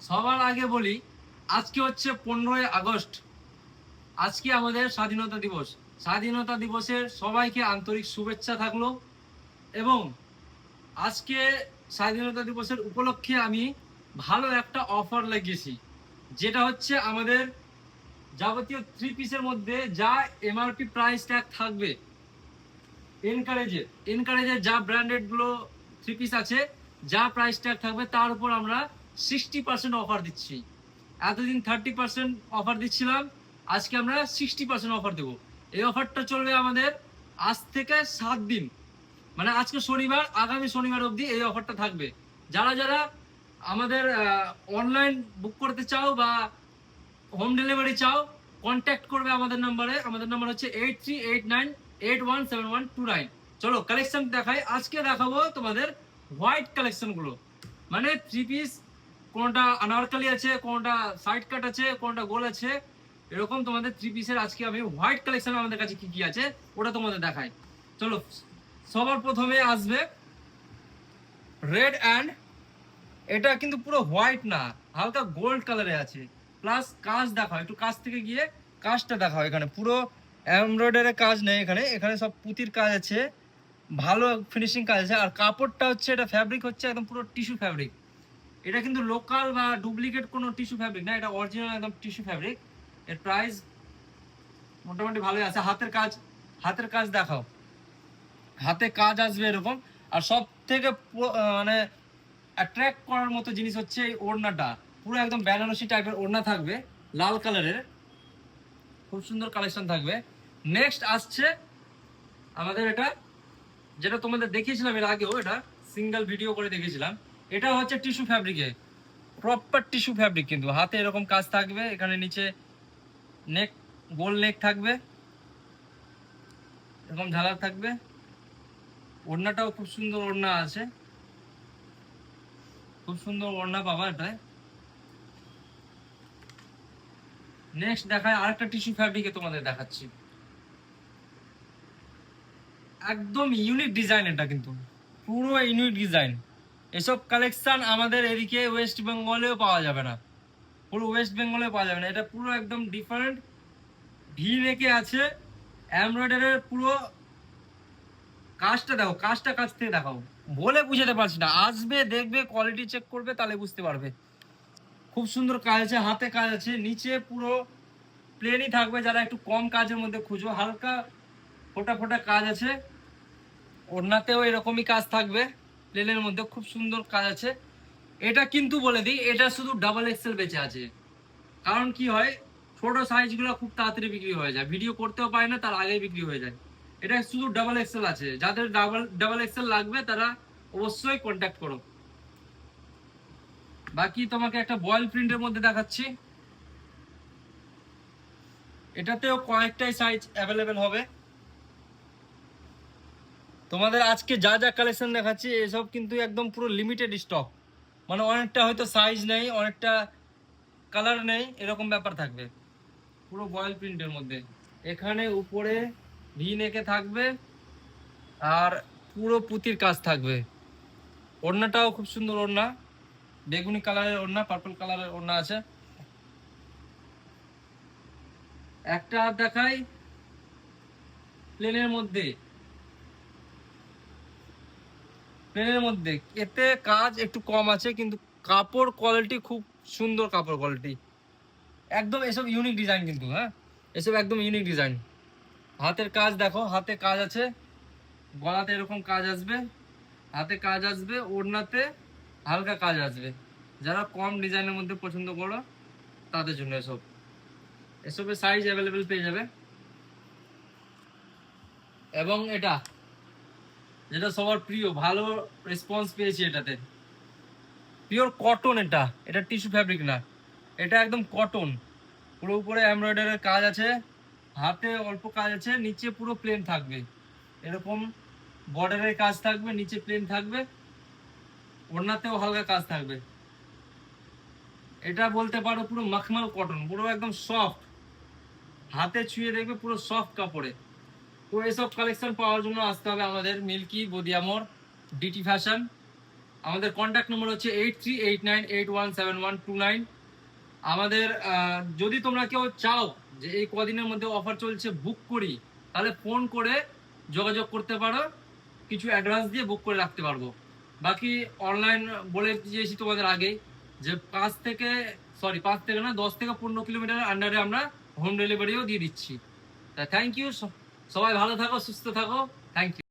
সবার আগে বলি, আজকে হচ্ছে 15ই আগস্ট। আজকে আমাদের স্বাধীনতা দিবস। স্বাধীনতা দিবসের সবাইকে আন্তরিক শুভেচ্ছা থাকলো। এবং আজকে স্বাধীনতা দিবসের উপলক্ষে আমি ভালো একটা অফার লাগিয়েছি, যেটা হচ্ছে আমাদের যাবতীয় থ্রি পিসের মধ্যে যা এমআরপি প্রাইস ট্যাগ থাকবে, এনকারেজের যা ব্র্যান্ডেড গুলো থ্রি পিস আছে, যা প্রাইস ট্যাগ থাকবে তার উপর আমরা 60% অফার দিচ্ছি। এতদিন 30% অফার দিচ্ছিলাম, আজকে আমরা 60% অফার দেবো। এই অফারটা চলবে আমাদের আজ থেকে 7 দিন, মানে আজকে শনিবার, আগামী শনিবার অবধি এই অফারটা থাকবে। যারা যারা আমাদের অনলাইন বুক করতে চাও বা হোম ডেলিভারি চাও, কন্ট্যাক্ট করবে আমাদের নাম্বারে। আমাদের নাম্বার হচ্ছে 8389817129। চলো কালেকশন দেখাই। আজকে দেখাবো তোমাদের হোয়াইট কালেকশন গুলো, মানে থ্রি পিস, কোনটা আনারকালি আছে, কোনটা সাইড কাট আছে, কোনটা গোল আছে, এরকম তোমাদের থ্রি পিসের আজকে আমি হোয়াইট কালেকশন আমাদের কাছে কি কি আছে ওটা তোমাদের দেখাই। চলো, সবার প্রথমে আসবে রেড অ্যান্ড, এটা কিন্তু পুরো হোয়াইট না, হালকা গোল্ড কালারে আছে। প্লাস কাজ দেখাও, একটু কাছ থেকে গিয়ে কাজটা দেখাও। এখানে পুরো এমব্রয়ডারি কাজ নেই, এখানে এখানে সব পুঁতির কাজ আছে, ভালো ফিনিশিং কাজ আছে। আর কাপড়টা হচ্ছে, এটা ফ্যাব্রিক হচ্ছে একদম পুরো টিস্যু ফ্যাব্রিক। এটা কিন্তু লোকাল বা ডুপ্লিকেট কোনো টিস্যু ফ্যাব্রিক না, এটা অরিজিনাল একদম টিস্যু ফ্যাব্রিক। এর প্রাইস মোটামুটি ভালোই আছে। হাতের কাজ, হাতের কাজ দেখাও, হাতে কাজ আসবে এরকম। আর সব থেকে মানে অ্যাট্রাক্ট করার মতো জিনিস হচ্ছে এই ওড়নাটা, পুরো একদম বেনারসি টাইপের ওড়না থাকবে, লাল কালারের, খুব সুন্দর কালেকশন থাকবে। নেক্সট আসছে আমাদের এটা, যেটা তোমাদের দেখিয়েছিলাম এর আগেও, এটা সিঙ্গেল ভিডিও করে দেখিয়েছিলাম। এটা হচ্ছে টিস্যু ফ্যাব্রিকে, প্রপার টিস্যু ফ্যাব্রিক, কিন্তু হাতে এরকম কাজ থাকবে, এখানে নিচে নেক, গোল নেক থাকবে, এরকম ঝালার থাকবে। ওড়নাটাও খুব সুন্দর ওড়না আছে, খুব সুন্দর ওড়না পাবা এটায়। নেক্সট দেখায় আরেকটা টিস্যু ফ্যাব্রিকে তোমাদের দেখাচ্ছি, একদম ইউনিক ডিজাইন। এটা কিন্তু পুরো ইউনিক ডিজাইন। এসব কালেকশন আমাদের এদিকে ওয়েস্ট বেঙ্গলেও পাওয়া যাবে না, পুরো ওয়েস্ট বেঙ্গলে পাওয়া যাবে না। এটা পুরো একদম ডিফারেন্ট, ভি নেকে আছে, এমব্রয়ডারির পুরো কাজটা দেখো, কাজটা কাছ থেকে দেখাও, বলে বুঝাতে পারছি না। আসবে, দেখবে, কোয়ালিটি চেক করবে, তাহলে বুঝতে পারবে। খুব সুন্দর কাজ আছে, হাতে কাজ আছে, নিচে পুরো প্লেনই থাকবে। যারা একটু কম কাজের মধ্যে খুঁজো, হালকা ফোটা ফোটা কাজ আছে। ওড়নাতেও এরকমই কাজ থাকবে, প্লেনের মধ্যে খুব সুন্দর কাজ আছে। এটা কিন্তু বলে দিই, এটা শুধু ডাবল এক্সেল বেঁচে আছে। কারণ কি হয়, ছোট সাইজগুলো খুব তাড়াতাড়ি বিক্রি হয়ে যায়, ভিডিও করতেও পারে না, তার আগেই বিক্রি হয়ে যায়। এটা শুধু ডাবল এক্সেল আছে, যাদের ডাবল এক্সেল লাগবে তারা অবশ্যই কন্ট্যাক্ট করো। বাকি তোমাকে একটা বয়েল প্রিন্টের মধ্যে দেখাচ্ছি, এটাতেও কয়েকটাই সাইজ অ্যাভেলেবেল হবে। তোমাদের আজকে যা যা কালেকশন দেখাচ্ছি এসব কিন্তু একদম পুরো লিমিটেড স্টক, মানে অনেকটা হয়তো সাইজ নেই, অনেকটা কালার নেই, এরকম ব্যাপার থাকবে। পুরো বয়েল প্রিন্টের মধ্যে, এখানে উপরে ভি নেকে থাকবে, আর পুরো পুঁতির কাজ থাকবে। ওড়নাটাও খুব সুন্দর ওড়না, বেগুনি কালারের ওড়না, পার্পল কালারের ওড়না আছে। একটা দেখাই প্লেনের মধ্যে, প্লেনের মধ্যে এতে কাজ একটু কম আছে, কিন্তু কাপড় কোয়ালিটি খুব সুন্দর, কাপড় কোয়ালিটি একদম। এসব ইউনিক ডিজাইন কিন্তু, হ্যাঁ এসব একদম ইউনিক ডিজাইন। হাতের কাজ দেখো, হাতে কাজ আছে, গলাতে এরকম কাজ আসবে, হাতে কাজ আসবে, ওড়নাতে হালকা কাজ আসবে। যারা কম ডিজাইনের মধ্যে পছন্দ করো তাদের জন্য এসব, এসবের সাইজ অ্যাভেলেবেল পেয়ে যাবে। এবং এটা যেটা সবার প্রিয়, ভালো রেসপন্স পেয়েছি এটাতে, পিওর কটন। এটা এটা টিস্যু ফ্যাব্রিক না, এটা একদম কটন। পুরো উপরে এমব্রয়ডারির কাজ আছে, হাতে অল্প কাজ আছে, নিচে পুরো প্লেন থাকবে, এরকম বর্ডারের কাজ থাকবে, নিচে প্লেন থাকবে, ওড়নাতেও হালকা কাজ থাকবে। এটা বলতে পারো পুরো মখমল কটন, পুরো একদম সফট, হাতে ছুঁয়ে দেখবে পুরো সফট কাপড়ে। তো এইসব কালেকশন পাওয়ার জন্য আসতে হবে আমাদের মিল্কি বদিয়ামোর ডিটি ফ্যাশন। আমাদের কন্ট্যাক্ট নম্বর হচ্ছে 8389817129। আমাদের যদি তোমরা কেউ চাও যে এই কদিনের মধ্যে অফার চলছে বুক করি, তাহলে ফোন করে যোগাযোগ করতে পারো, কিছু অ্যাডভান্স দিয়ে বুক করে রাখতে পারবো। বাকি অনলাইন বলে দিয়েছি তোমাদের আগেই যে 5 থেকে না 10 থেকে 15 কিলোমিটার আন্ডারে আমরা হোম ডেলিভারিও দিয়ে দিচ্ছি। তা থ্যাংক ইউ, সবাই ভালো থাকো, সুস্থ থাকো, থ্যাংক ইউ।